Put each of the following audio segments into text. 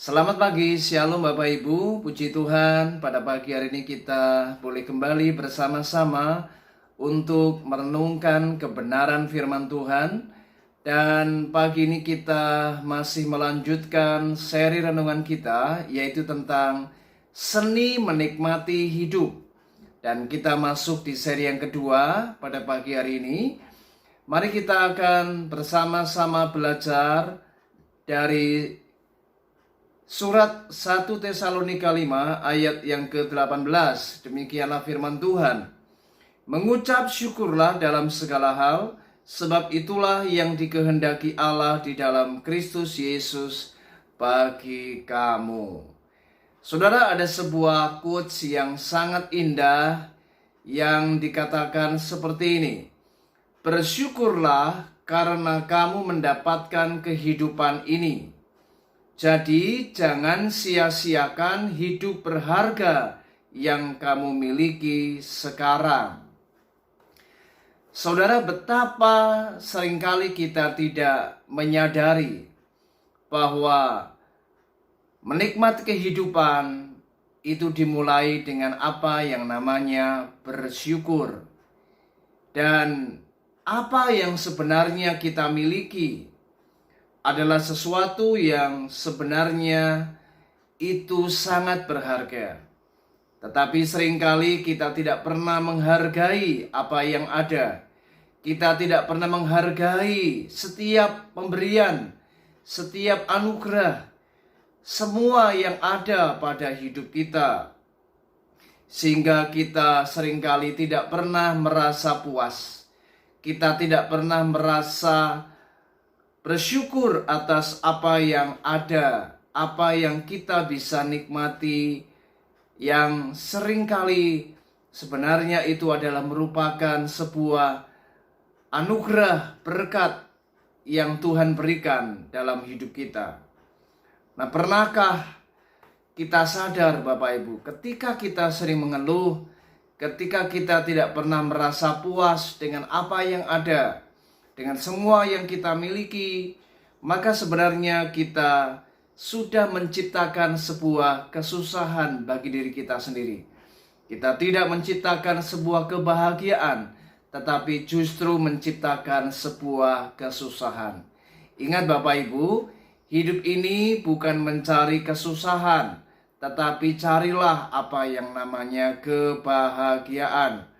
Selamat pagi, Shalom Bapak Ibu, puji Tuhan. Pada pagi hari ini kita boleh kembali bersama-sama untuk merenungkan kebenaran firman Tuhan. Dan pagi ini kita masih melanjutkan seri renungan kita, yaitu tentang seni menikmati hidup. Dan kita masuk di seri yang kedua pada pagi hari ini. Mari kita akan bersama-sama belajar dari Surat 1 Tesalonika 5 ayat yang ke-18. Demikianlah firman Tuhan. Mengucap syukurlah dalam segala hal, sebab itulah yang dikehendaki Allah di dalam Kristus Yesus bagi kamu. Saudara, ada sebuah quotes yang sangat indah yang dikatakan seperti ini. Bersyukurlah karena kamu mendapatkan kehidupan ini. Jadi jangan sia-siakan hidup berharga yang kamu miliki sekarang. Saudara, betapa seringkali kita tidak menyadari bahwa menikmati kehidupan itu dimulai dengan apa yang namanya bersyukur. Dan apa yang sebenarnya kita miliki adalah sesuatu yang sebenarnya itu sangat berharga. Tetapi seringkali kita tidak pernah menghargai apa yang ada. Kita tidak pernah menghargai setiap pemberian, setiap anugerah, semua yang ada pada hidup kita. Sehingga kita seringkali tidak pernah merasa puas. Kita tidak pernah merasa bersyukur atas apa yang ada, apa yang kita bisa nikmati, yang seringkali sebenarnya itu adalah merupakan sebuah anugerah berkat yang Tuhan berikan dalam hidup kita. Nah, pernahkah kita sadar Bapak Ibu, ketika kita sering mengeluh, ketika kita tidak pernah merasa puas dengan apa yang ada, dengan semua yang kita miliki, maka sebenarnya kita sudah menciptakan sebuah kesusahan bagi diri kita sendiri. Kita tidak menciptakan sebuah kebahagiaan, tetapi justru menciptakan sebuah kesusahan. Ingat Bapak Ibu, hidup ini bukan mencari kesusahan, tetapi carilah apa yang namanya kebahagiaan.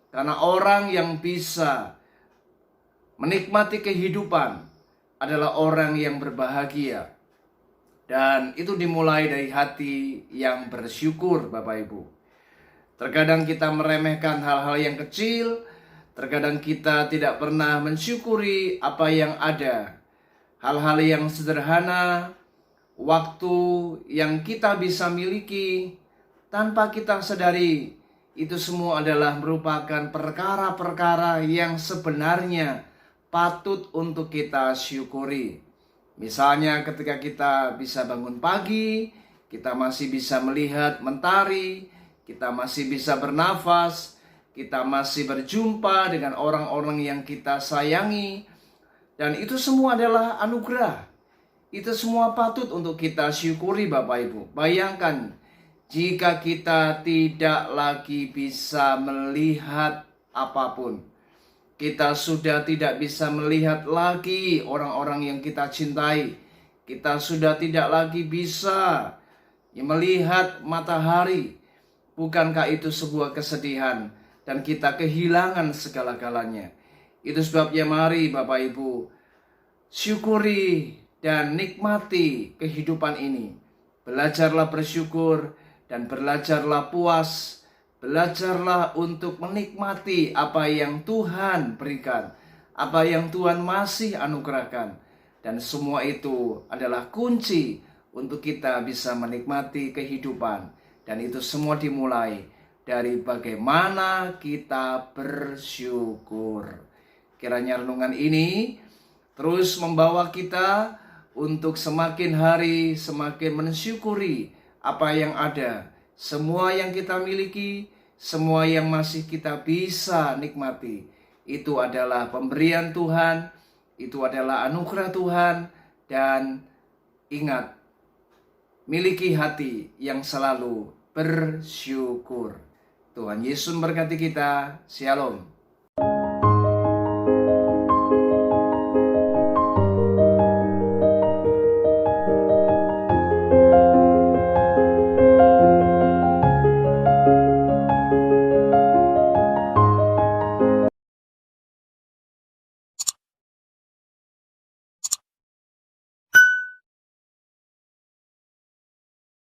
Karena orang yang bisa menikmati kehidupan adalah orang yang berbahagia. Dan itu dimulai dari hati yang bersyukur Bapak Ibu. Terkadang kita meremehkan hal-hal yang kecil. Terkadang kita tidak pernah mensyukuri apa yang ada. Hal-hal yang sederhana, waktu yang kita bisa miliki tanpa kita sadari. Itu semua adalah merupakan perkara-perkara yang sebenarnya patut untuk kita syukuri. Misalnya ketika kita bisa bangun pagi, kita masih bisa melihat mentari, kita masih bisa bernafas, kita masih berjumpa dengan orang-orang yang kita sayangi. Dan itu semua adalah anugerah. Itu semua patut untuk kita syukuri Bapak Ibu. Bayangkan jika kita tidak lagi bisa melihat apapun. Kita sudah tidak bisa melihat lagi orang-orang yang kita cintai. Kita sudah tidak lagi bisa melihat matahari. Bukankah itu sebuah kesedihan? Dan kita kehilangan segala-galanya. Itu sebabnya mari Bapak Ibu, syukuri dan nikmati kehidupan ini. Belajarlah bersyukur dan belajarlah puas. Belajarlah untuk menikmati apa yang Tuhan berikan, apa yang Tuhan masih anugerahkan. Dan semua itu adalah kunci untuk kita bisa menikmati kehidupan. Dan itu semua dimulai dari bagaimana kita bersyukur. Kiranya renungan ini terus membawa kita untuk semakin hari semakin mensyukuri apa yang ada. Semua yang kita miliki, semua yang masih kita bisa nikmati, itu adalah pemberian Tuhan, itu adalah anugerah Tuhan. Dan ingat, miliki hati yang selalu bersyukur. Tuhan Yesus memberkati kita. Shalom.